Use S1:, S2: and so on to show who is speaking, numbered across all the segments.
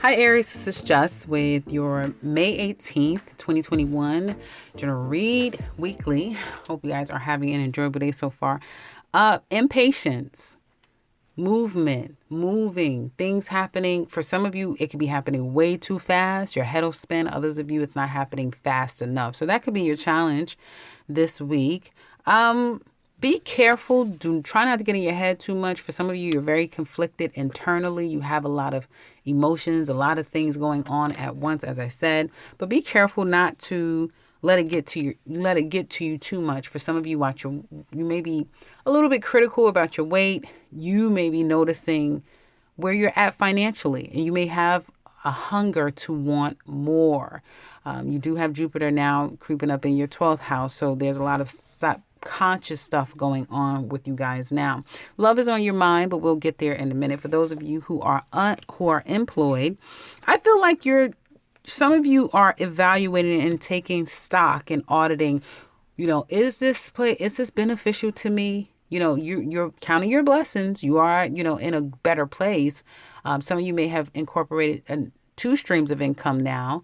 S1: Hi, Aries. This is Jess with your May 18th, 2021 General Read Weekly. Hope you guys are having an enjoyable day so far. Impatience, movement, moving, things happening. For some of you, it could be happening way too fast. Your head will spin. Others of you, it's not happening fast enough. So that could be your challenge this week. Be careful. Do try not to get in your head too much. For some of you, you're very conflicted internally. You have a lot of emotions, a lot of things going on at once, as I said. But be careful not to let it get to you too much. For some of you, you may be a little bit critical about your weight. You may be noticing where you're at financially, and you may have a hunger to want more. You do have Jupiter now creeping up in your 12th house, so there's a lot of conscious stuff going on with you guys now. Love is on your mind, but we'll get there in a minute. For those of you who are employed, I feel like some of you are evaluating and taking stock and auditing. Is this beneficial to me? You're counting your blessings. You are, in a better place. Some of you may have incorporated two streams of income now,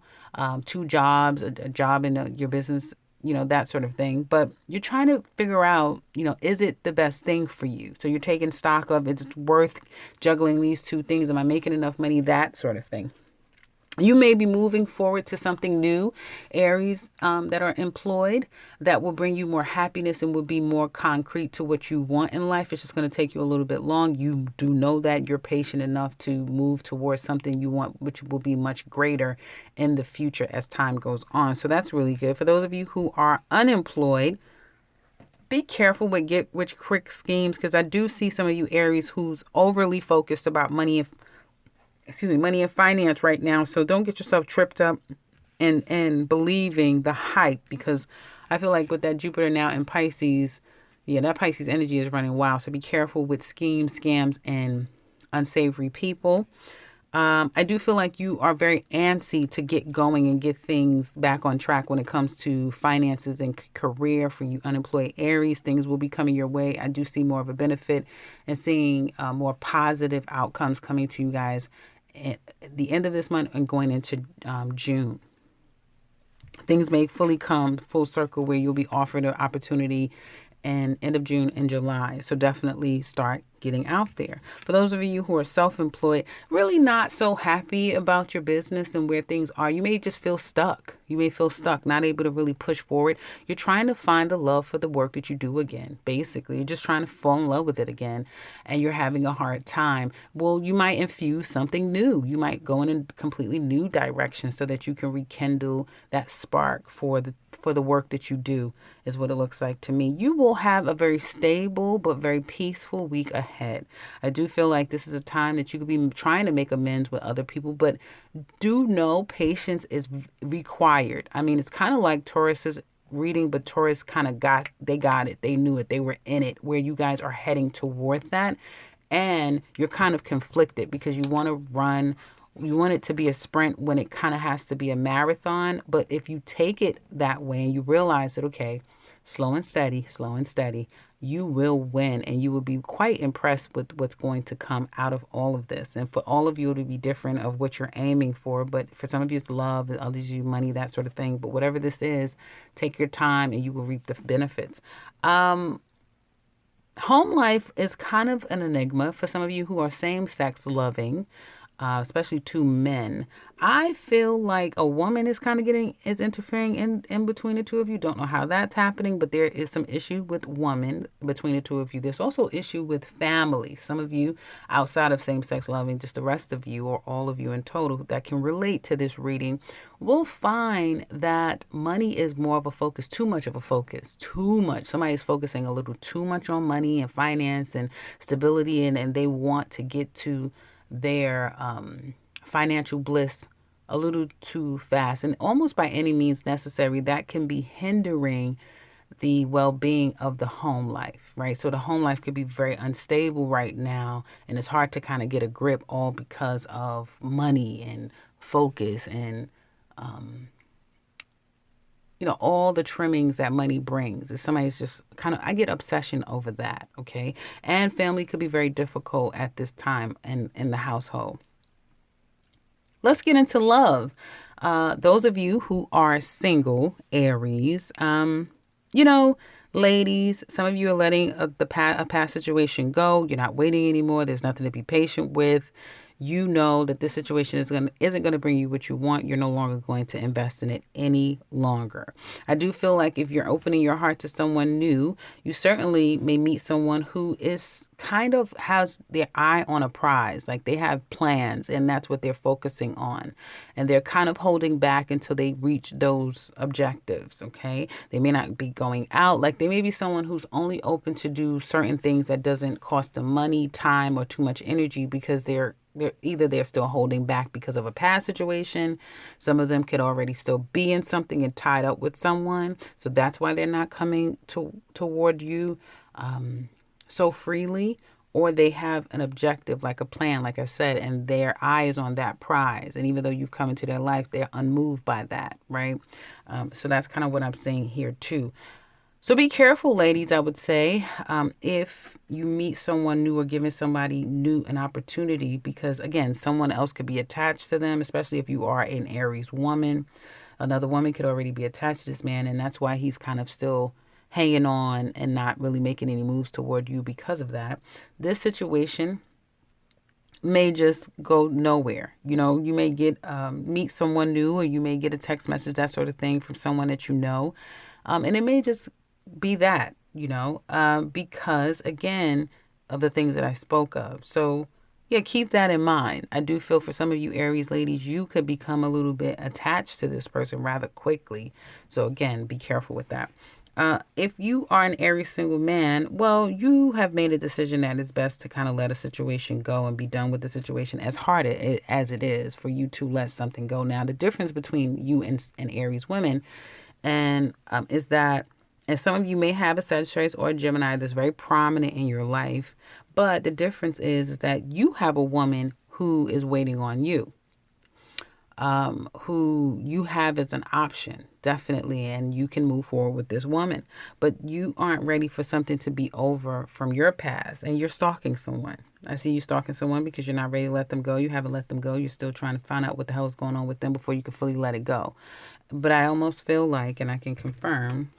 S1: two jobs, a job in your business, that sort of thing. But you're trying to figure out, is it the best thing for you? So you're taking stock of, it's worth juggling these two things. Am I making enough money? That sort of thing. You may be moving forward to something new, Aries, that are employed, that will bring you more happiness and will be more concrete to what you want in life. It's just going to take you a little bit long. You do know that you're patient enough to move towards something you want, which will be much greater in the future as time goes on. So that's really good. For those of you who are unemployed, be careful with get rich quick schemes, because I do see some of you Aries who's overly focused about money and finance right now. So don't get yourself tripped up and believing the hype, because I feel like with that Jupiter now in Pisces, that Pisces energy is running wild. So be careful with schemes, scams, and unsavory people. I do feel like you are very antsy to get going and get things back on track when it comes to finances and career. For you unemployed Aries, things will be coming your way. I do see more of a benefit and seeing more positive outcomes coming to you guys at the end of this month and going into June. Things may fully come full circle where you'll be offered an opportunity and end of June and July. So definitely start getting out there. For those of you who are self-employed, really not so happy about your business and where things are, you may just feel stuck. You may feel stuck, not able to really push forward. You're trying to find the love for the work that you do again. Basically, you're just trying to fall in love with it again, and you're having a hard time. Well, you might infuse something new. You might go in a completely new direction so that you can rekindle that spark for the work that you do, is what it looks like to me. You will have a very stable but very peaceful week ahead. I do feel like this is a time that you could be trying to make amends with other people, but do know patience is required. I mean, it's kind of like Taurus's reading, but Taurus kind of got it. They knew it. They were in it, where you guys are heading toward that. And you're kind of conflicted because you want to run. You want it to be a sprint when it kind of has to be a marathon. But if you take it that way and you realize that, okay, slow and steady, you will win, and you will be quite impressed with what's going to come out of all of this. And for all of you, it'll be different of what you're aiming for. But for some of you, it's love, others you money, that sort of thing. But whatever this is, take your time and you will reap the benefits. Home life is kind of an enigma for some of you who are same-sex loving. Especially two men. I feel like a woman is interfering in between the two of you. Don't know how that's happening, but there is some issue with woman between the two of you. There's also issue with family. Some of you outside of same-sex loving, just the rest of you or all of you in total that can relate to this reading, will find that money is more of a focus, too much of a focus, too much. Somebody's focusing a little too much on money and finance and stability, and they want to get to their financial bliss a little too fast and almost by any means necessary. That can be hindering the well-being of the home life, right? So the home life could be very unstable right now, and it's hard to kind of get a grip, all because of money and focus and all the trimmings that money brings. If somebody's just I get obsession over that, okay? And family could be very difficult at this time in the household. Let's get into love. Those of you who are single, Aries, you know, ladies, some of you are letting a past situation go. You're not waiting anymore. There's nothing to be patient with. You know that this situation isn't going to bring you what you want. You're no longer going to invest in it any longer. I do feel like if you're opening your heart to someone new, you certainly may meet someone who is kind of has their eye on a prize. Like they have plans and that's what they're focusing on. And they're kind of holding back until they reach those objectives. Okay. They may not be going out. Like they may be someone who's only open to do certain things that doesn't cost them money, time, or too much energy because they're still holding back because of a past situation. Some of them could already still be in something and tied up with someone. So that's why they're not coming toward you so freely. Or they have an objective, like a plan, like I said, and their eye is on that prize. And even though you've come into their life, they're unmoved by that, right? So that's kind of what I'm saying here too. So be careful, ladies, I would say, if you meet someone new or giving somebody new an opportunity, because again, someone else could be attached to them, especially if you are an Aries woman. Another woman could already be attached to this man, and that's why he's kind of still hanging on and not really making any moves toward you because of that. This situation may just go nowhere. You know, you may get meet someone new, or you may get a text message, that sort of thing, from someone that you know, and it may just be that, because again of the things that I spoke of. So yeah, keep that in mind. I do feel for some of you Aries ladies, you could become a little bit attached to this person rather quickly. So again, be careful with that. If you are an Aries single man, well, you have made a decision that it's best to kind of let a situation go and be done with the situation, as hard as it is for you to let something go. Now, the difference between you and Aries women and is that, and some of you may have a Sagittarius or a Gemini that's very prominent in your life, but the difference is that you have a woman who is waiting on you, who you have as an option, definitely, and you can move forward with this woman. But you aren't ready for something to be over from your past, and you're stalking someone. I see you stalking someone because you're not ready to let them go. You haven't let them go. You're still trying to find out what the hell is going on with them before you can fully let it go. But I almost feel like, and I can confirm,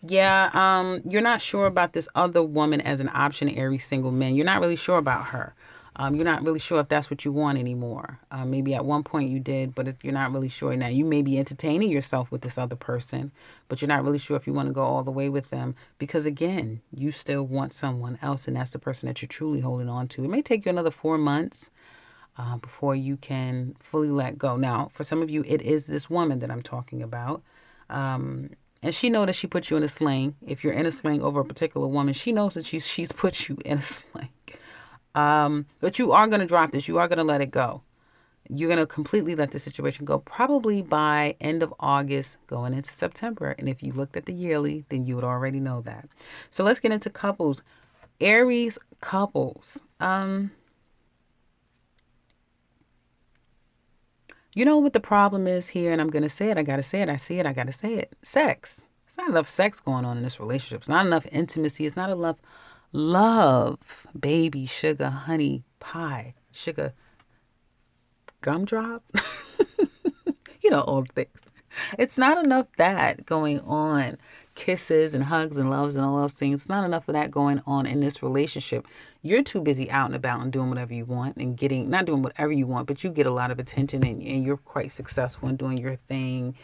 S1: yeah, you're not sure about this other woman as an option, Aries single man. You're not really sure about her. You're not really sure if that's what you want anymore. Maybe at one point you did, but if you're not really sure now, you may be entertaining yourself with this other person, but you're not really sure if you want to go all the way with them because, again, you still want someone else, and that's the person that you're truly holding on to. It may take you another 4 months before you can fully let go. Now, for some of you, it is this woman that I'm talking about. And she knows that she put you in a sling. If you're in a sling over a particular woman, she knows that she's put you in a sling. But you are going to drop this. You are going to let it go. You're going to completely let the situation go, probably by end of August, going into September. And if you looked at the yearly, then you would already know that. So let's get into couples. Aries couples. You know what the problem is here, and I'm going to say it. I got to say it. I see it. I got to say it. Sex. It's not enough sex going on in this relationship. It's not enough intimacy. It's not enough love. Baby, sugar, honey, pie, sugar, gumdrop. All the things. It's not enough that going on. Kisses and hugs and loves and all those things. It's not enough of that going on in this relationship. You're too busy out and about and doing whatever you want and not doing whatever you want, but you get a lot of attention and you're quite successful in doing your thing.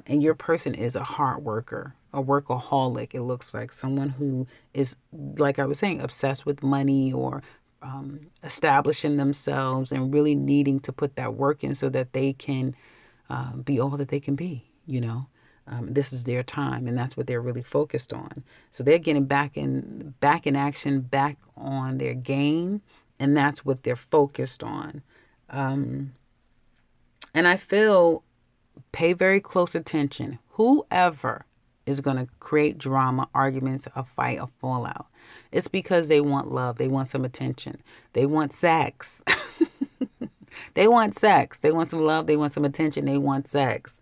S1: And your person is a hard worker, a workaholic. It looks like someone who is, like I was saying, obsessed with money or establishing themselves and really needing to put that work in so that they can be all that they can be, This is their time, and that's what they're really focused on. So they're getting back in action, back on their game, and that's what they're focused on. And I feel, pay very close attention. Whoever is going to create drama, arguments, a fight, a fallout, it's because they want love. They want some attention. They want sex. They want sex. They want some love. They want some attention. They want sex.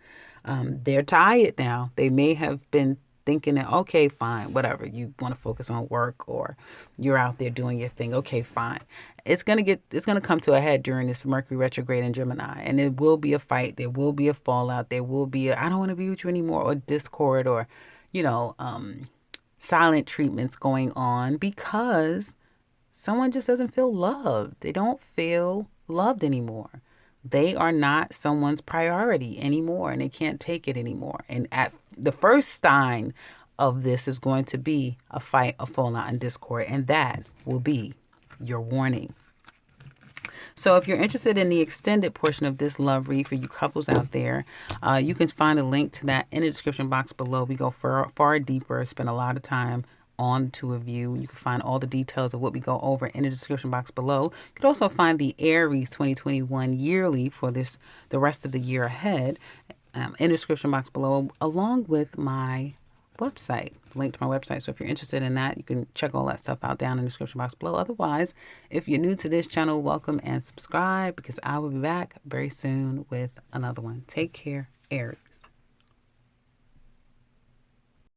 S1: They're tired now. They may have been thinking that, okay, fine, whatever, you want to focus on work or you're out there doing your thing, okay, fine. It's gonna come to a head during this Mercury retrograde in Gemini, and it will be a fight. There will be a fallout. There will be a I don't want to be with you anymore, or discord, or you know, silent treatments going on because someone just doesn't feel loved. They don't feel loved anymore. They are not someone's priority anymore, and they can't take it anymore. And at the first sign of this is going to be a fight, a fallout, and discord, and that will be your warning. So if you're interested in the extended portion of this love read for you couples out there, you can find a link to that in the description box below. We go far deeper, spend a lot of time on the two of you. You can find all the details of what we go over in the description box below. You can also find the Aries 2021 yearly for the rest of the year ahead in the description box below, along with my website, link to my website. So if you're interested in that, you can check all that stuff out down in the description box below. Otherwise, if you're new to this channel, welcome and subscribe, because I will be back very soon with another one. Take care, Aries.